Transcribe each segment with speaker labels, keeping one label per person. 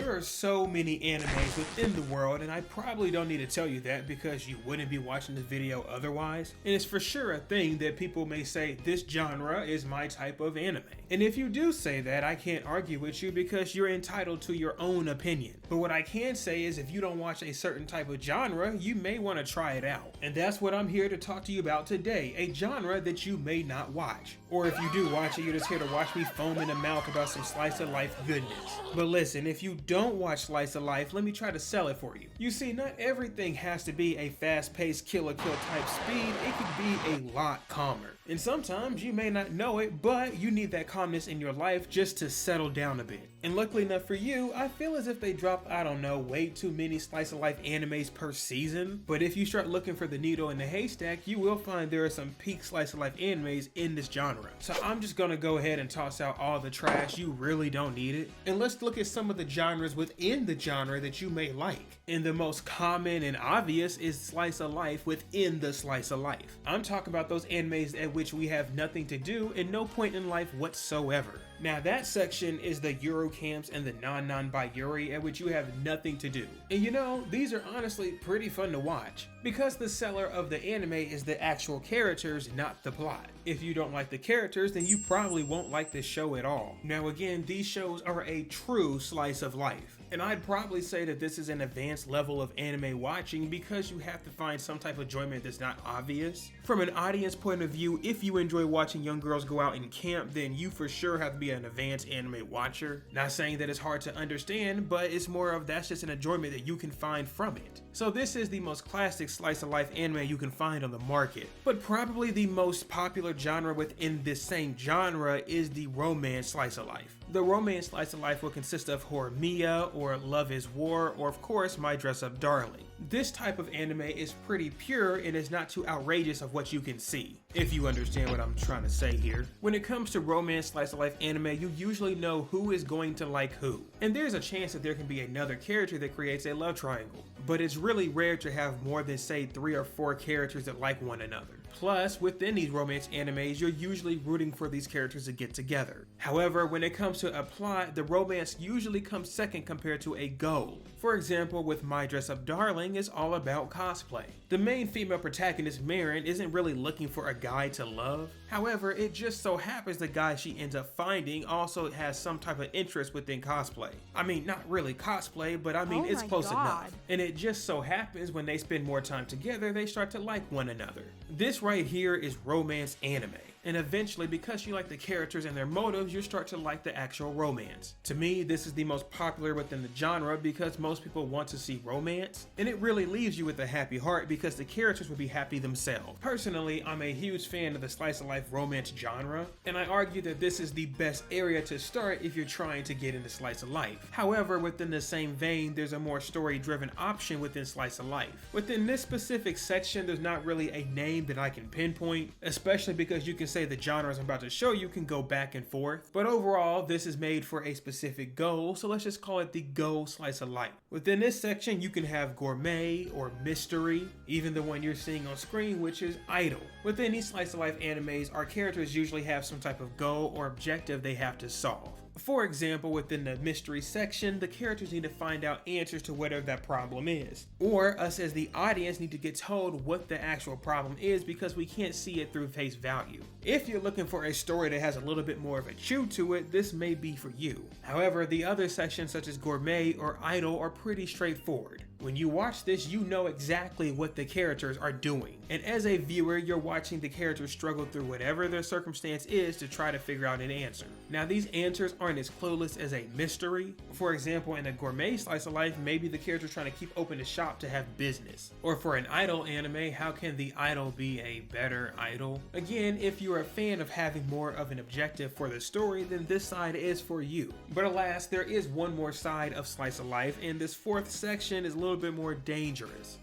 Speaker 1: There are so many animes within the world, and I probably don't need to tell you that because you wouldn't be watching this video otherwise. And it's for sure a thing that people may say, this genre is my type of anime. And if you do say that, I can't argue with you because you're entitled to your own opinion. But what I can say is if you don't watch a certain type of genre, you may want to try it out. And that's what I'm here to talk to you about today, a genre that you may not watch. Or if you do watch it, you're just here to watch me foam in the mouth about some slice of life goodness. But listen, if you don't watch Slice of Life, let me try to sell it for you. You see, not everything has to be a fast-paced kill type speed, it could be a lot calmer. And sometimes you may not know it, but you need that calmness in your life just to settle down a bit. And luckily enough for you, I feel as if they drop, I don't know, way too many slice of life animes per season. But if you start looking for the needle in the haystack, you will find there are some peak slice of life animes in this genre. So I'm just gonna go ahead and toss out all the trash, you really don't need it. And let's look at some of the genres within the genre that you may like. And the most common and obvious is slice of life within the slice of life. I'm talking about those animes at which we have nothing to do and no point in life whatsoever. Now that section is the Eurocamps and the non-Yuri at which you have nothing to do. And you know, these are honestly pretty fun to watch because the seller of the anime is the actual characters, not the plot. If you don't like the characters, then you probably won't like this show at all. Now again, these shows are a true slice of life. And I'd probably say that this is an advanced level of anime watching because you have to find some type of enjoyment that's not obvious. From an audience point of view, if you enjoy watching young girls go out in camp, then you for sure have to be an advanced anime watcher. Not saying that it's hard to understand, but it's more of that's just an enjoyment that you can find from it. So this is the most classic slice of life anime you can find on the market. But probably the most popular genre within this same genre is the romance slice of life. The romance slice of life will consist of Horimiya or Love is War or of course My Dress Up Darling. This type of anime is pretty pure and is not too outrageous of what you can see, if you understand what I'm trying to say here. When it comes to romance slice of life anime, you usually know who is going to like who. And there's a chance that there can be another character that creates a love triangle. But it's really rare to have more than say 3 or 4 characters that like one another. Plus, within these romance animes, you're usually rooting for these characters to get together. However, when it comes to a plot, the romance usually comes second compared to a goal. For example, with My Dress Up Darling is all about cosplay. The main female protagonist, Marin, isn't really looking for a guy to love. However, it just so happens the guy she ends up finding also has some type of interest within cosplay. I mean, not really cosplay, but I mean, it's close enough. And it just so happens when they spend more time together, they start to like one another. This right here is romance anime. And eventually, because you like the characters and their motives, you start to like the actual romance. To me, this is the most popular within the genre because most people want to see romance, and it really leaves you with a happy heart because the characters will be happy themselves. Personally, I'm a huge fan of the slice of life romance genre, and I argue that this is the best area to start if you're trying to get into slice of life. However, within the same vein, there's a more story-driven option within slice of life. Within this specific section, there's not really a name that I can pinpoint, especially because you can say the genres I'm about to show you can go back and forth, but overall this is made for a specific goal, so let's just call it the goal slice of life. Within this section you can have gourmet or mystery, even the one you're seeing on screen, which is idol. Within these slice of life animes, our characters usually have some type of goal or objective they have to solve. For example, within the mystery section, the characters need to find out answers to whatever that problem is. Or us as the audience need to get told what the actual problem is because we can't see it through face value. If you're looking for a story that has a little bit more of a chew to it, this may be for you. However, the other sections such as gourmet or idol are pretty straightforward. When you watch this, you know exactly what the characters are doing. And as a viewer, you're watching the characters struggle through whatever their circumstance is to try to figure out an answer. Now, these answers aren't as clueless as a mystery. For example, in a gourmet slice of life, maybe the character's trying to keep open the shop to have business. Or for an idol anime, how can the idol be a better idol? Again, if you're a fan of having more of an objective for the story, then this side is for you. But alas, there is one more side of slice of life, and this fourth section is a little bit more dangerous.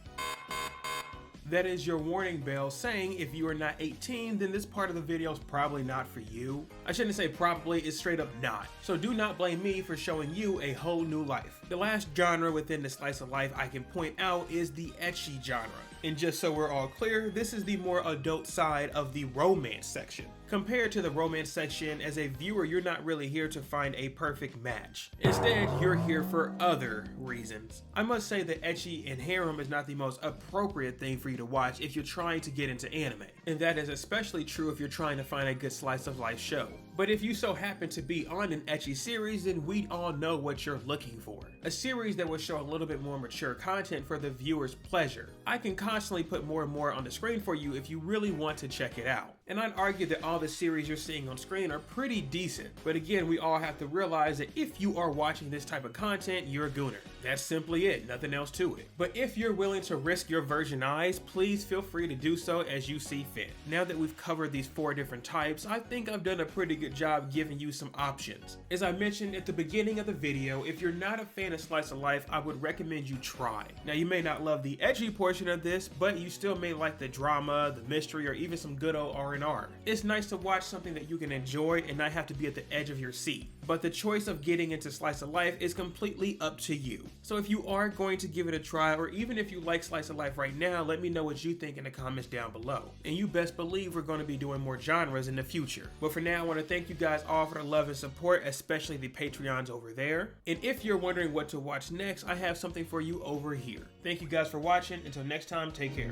Speaker 1: That is your warning bell saying if you are not 18, then this part of the video is probably not for you. I shouldn't say probably, it's straight up not. So do not blame me for showing you a whole new life. The last genre within the slice of life I can point out is the ecchi genre. And just so we're all clear, this is the more adult side of the romance section. Compared to the romance section, as a viewer, you're not really here to find a perfect match. Instead, you're here for other reasons. I must say that ecchi and harem is not the most appropriate thing for you to watch if you're trying to get into anime, and that is especially true if you're trying to find a good slice of life show. But if you so happen to be on an ecchi series, then we all know what you're looking for. A series that will show a little bit more mature content for the viewer's pleasure. I can constantly put more and more on the screen for you if you really want to check it out. And I'd argue that all the series you're seeing on screen are pretty decent. But again, we all have to realize that if you are watching this type of content, you're a gooner. That's simply it, nothing else to it. But if you're willing to risk your virgin eyes, please feel free to do so as you see fit. Now that we've covered these 4 different types, I think I've done a pretty good job giving you some options. As I mentioned at the beginning of the video, if you're not a fan of slice of life, I would recommend you try. Now you may not love the edgy portion of this, but you still may like the drama, the mystery, or even some good old R&R. It's nice to watch something that you can enjoy and not have to be at the edge of your seat. But the choice of getting into slice of life is completely up to you. So if you are going to give it a try, or even if you like slice of life right now, let me know what you think in the comments down below. And you best believe we're going to be doing more genres in the future. But for now, I want to thank you guys all for the love and support, especially the Patreons over there. And if you're wondering what to watch next, I have something for you over here. Thank you guys for watching. Until next time, take care.